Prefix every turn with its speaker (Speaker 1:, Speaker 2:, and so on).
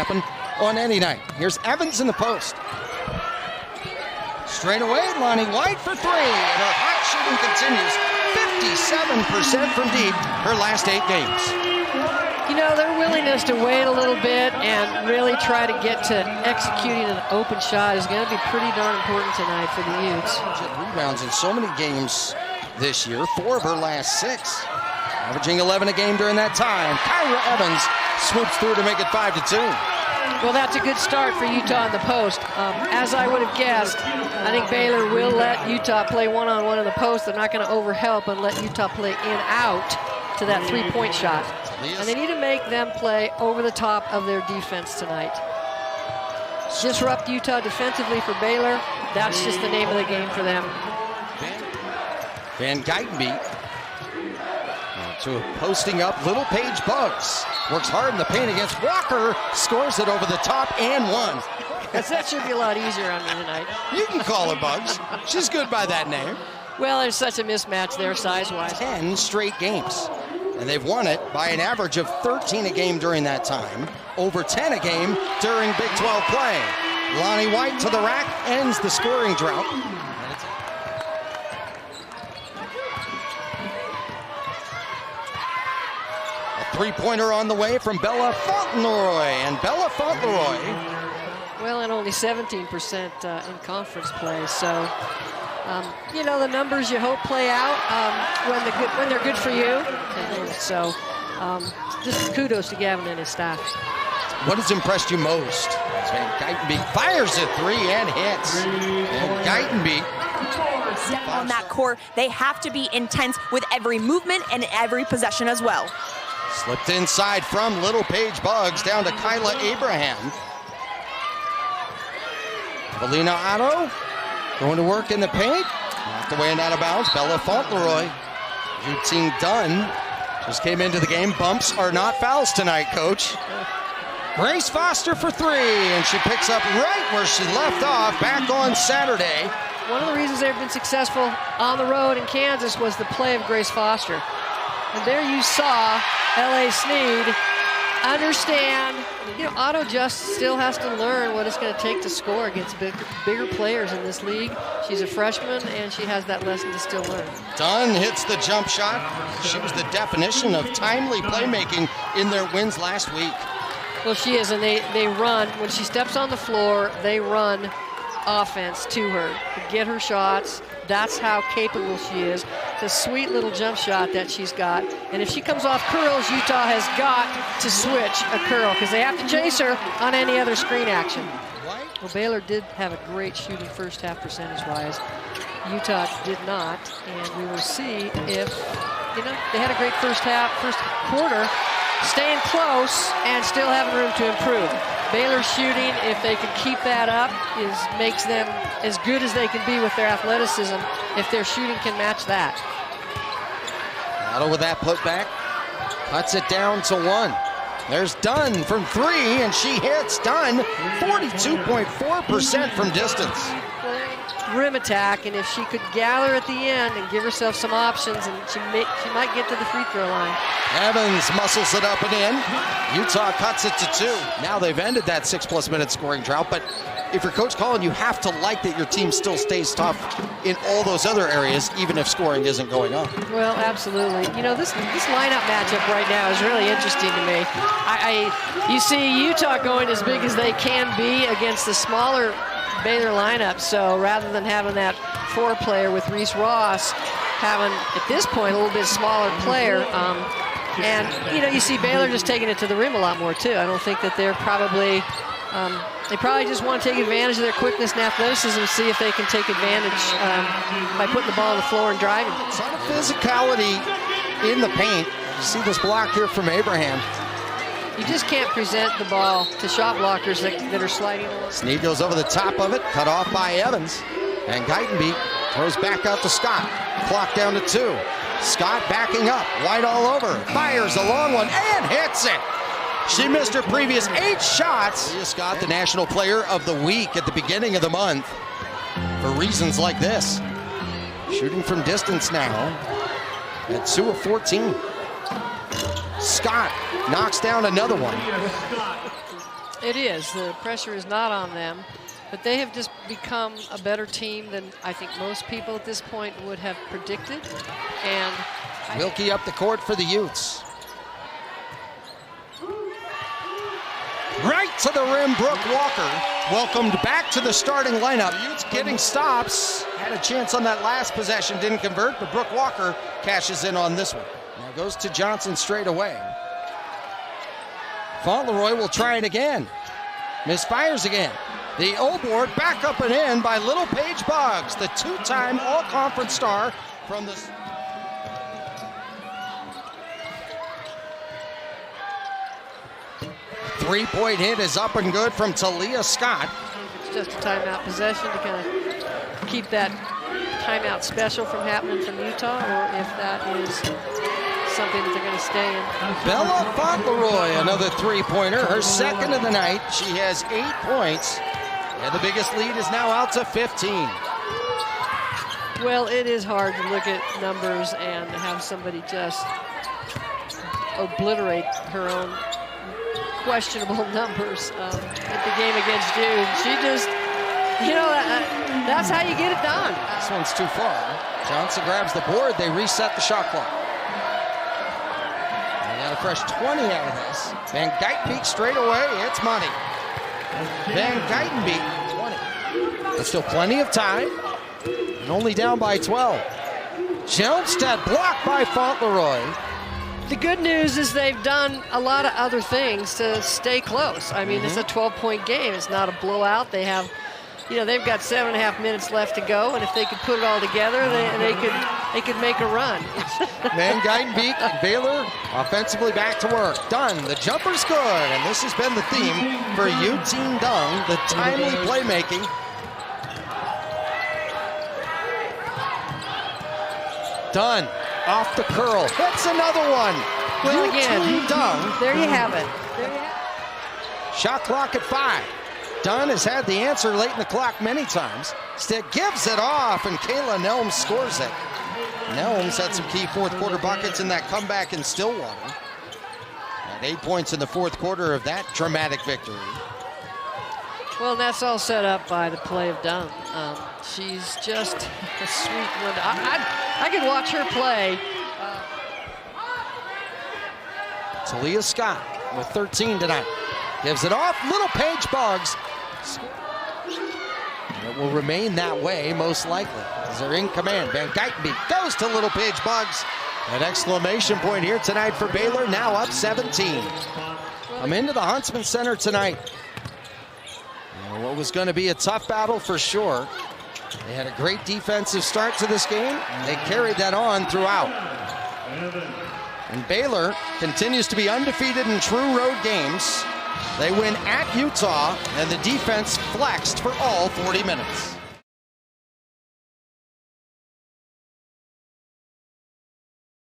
Speaker 1: happen on any night. Here's Evans in the post. Straight away, Lonnie White for three. And her hot shooting continues. 57% from deep her last 8 games.
Speaker 2: You know, their willingness to wait a little bit and really try to get to executing an open shot is going to be pretty darn important tonight for the Utes.
Speaker 1: Rebounds in so many games this year, 4 of her last 6. Averaging 11 a game during that time. Kyra Evans swoops through to make it 5-2.
Speaker 2: Well, that's a good start for Utah in the post. As I would have guessed, I think Baylor will let Utah play one-on-one in the post. They're not going to overhelp and let Utah play in-out to that three-point shot. And they need to make them play over the top of their defense tonight. Disrupt Utah defensively for Baylor. That's just the name of the game for them.
Speaker 1: Van Geitenbeek to posting up Little Paige Bugs. Works hard in the paint against Walker. Scores it over the top and one.
Speaker 2: That should be a lot easier on me tonight.
Speaker 1: You can call her Bugs. She's good by that name.
Speaker 2: Well, there's such a mismatch there size-wise.
Speaker 1: 10 straight games. And they've won it by an average of 13 a game during that time. Over 10 a game during Big 12 play. Lonnie White to the rack ends the scoring drought. A three-pointer on the way from Bella Fauntleroy. And Bella Fauntleroy,
Speaker 2: well, and only 17% in conference play. So, you know, the numbers you hope play out when they're good for you. And so, just kudos to Gavin and his staff.
Speaker 1: What has impressed you most? Van Geitenbeek fires a three and hits. And Geitenbeek.
Speaker 3: Step on that court, they have to be intense with every movement and every possession as well.
Speaker 1: Slipped inside from Little Paige Bugs down to Kyla Abraham. Evelina Otto going to work in the paint. Knocked away and out of bounds. Bella Fauntleroy. Eugene Dunn just came into the game. Bumps are not fouls tonight, Coach. Grace Foster for three, and she picks up right where she left off back on Saturday.
Speaker 2: One of the reasons they've been successful on the road in Kansas was the play of Grace Foster. And there you saw L.A. Snead understand, you know, Otto just still has to learn what it's going to take to score against bigger players in this league. She's a freshman, and she has that lesson to still learn.
Speaker 1: Dunn hits the jump shot. She was the definition of timely playmaking in their wins last week.
Speaker 2: Well, she is, and they run. When she steps on the floor, they run offense to her to get her shots. That's how capable she is. It's a sweet little jump shot that she's got. And if she comes off curls, Utah has got to switch a curl because they have to chase her on any other screen action. Well, Baylor did have a great shooting first half percentage-wise. Utah did not, and we will see if, you know, they had a great first quarter, staying close and still having room to improve. Baylor's shooting, if they can keep that up, makes them as good as they can be with their athleticism if their shooting can match that.
Speaker 1: Otto with that putback, cuts it down to one. There's Dunn from three, and she hits. Dunn, 42.4% from distance.
Speaker 2: Rim attack, and if she could gather at the end and give herself some options, and she might get to the free throw line.
Speaker 1: Evans muscles it up and in. Utah cuts it to two. Now they've ended that 6+ minute scoring drought, but if your coach calling, you have to like that your team still stays tough in all those other areas, even if scoring isn't going on.
Speaker 2: Well, absolutely. You know, this lineup matchup right now is really interesting to me. You see Utah going as big as they can be against the smaller Baylor lineup, so rather than having that 4-player with Reese Ross, having, at this point, a little bit smaller player, and, you know, you see Baylor just taking it to the rim a lot more, too. I don't think that they're probably, they probably just want to take advantage of their quickness and athleticism, see if they can take advantage by putting the ball on the floor and driving.
Speaker 1: A lot of physicality in the paint. You see this block here from Abraham.
Speaker 2: You just can't present the ball to shot blockers that are sliding along.
Speaker 1: Snead goes over the top of it, cut off by Evans. And Geitenbeek throws back out to Scott. Clock down to 2. Scott backing up, White all over, fires a long one and hits it. She missed her previous 8 shots. Scott, the National Player of the Week at the beginning of the month for reasons like this. Shooting from distance now at 2 of 14. Scott knocks down another one.
Speaker 2: It is. The pressure is not on them, but they have just become a better team than I think most people at this point would have predicted. And
Speaker 1: Wilkie up the court for the Utes. Right to the rim, Brooke Walker. Welcomed back to the starting lineup. Utes getting stops. Had a chance on that last possession, didn't convert, but Brooke Walker cashes in on this one. Now goes to Johnson straight away. Fauntleroy will try it again. Misfires again. The O-board back up and in by Little Paige Boggs, the two-time all-conference star from the... Three-point hit is up and good from Talia Scott.
Speaker 2: It's just a timeout possession to kind of keep that timeout special from happening from Utah, or if that is something that they're going to stay in.
Speaker 1: Bella Fauntleroy, another three-pointer, her second of the night. She has 8 points, and the biggest lead is now out to 15.
Speaker 2: Well, it is hard to look at numbers and have somebody just obliterate her own questionable numbers at the game against Duke. She just, that's how you get it done.
Speaker 1: This one's too far. Johnson grabs the board. They reset the shot clock. They got a fresh 20 out of this. Van Guytenbeek straight away. It's money. Van Guytenbeek, 20. But still plenty of time. And only down by 12. Jelmstad blocked by Fauntleroy.
Speaker 2: The good news is they've done a lot of other things to stay close. I mean, it's a 12-point game. It's not a blowout. They have, they've got 7.5 minutes left to go, and if they could put it all together, they could make a run.
Speaker 1: Van Guytenbeek and Baylor offensively back to work. Dunn, the jumper's good, and this has been the theme for Eugene Dung, the timely playmaking. Dunn. Off the curl, hits another one.
Speaker 2: Well, again,
Speaker 1: Dung.
Speaker 2: There you have it.
Speaker 1: Shot clock at 5. Dunn has had the answer late in the clock many times. Stick gives it off, and Kayla Nelms scores it. Nelms had some key fourth quarter buckets in that comeback in Stillwater. Had 8 points in the fourth quarter of that dramatic victory.
Speaker 2: Well, that's all set up by the play of Dunn. She's just a sweet one. I could watch her play.
Speaker 1: Talia Scott with 13 tonight. Gives it off. Little Paige Boggs. It will remain that way, most likely, as they're in command. Van Guytenbeek goes to Little Paige Boggs. An exclamation point here tonight for Baylor, now up 17. I'm into the Huntsman Center tonight. What was going to be a tough battle for sure. They had a great defensive start to this game. They carried that on throughout. And Baylor continues to be undefeated in true road games. They win at Utah, and the defense flexed for all 40 minutes.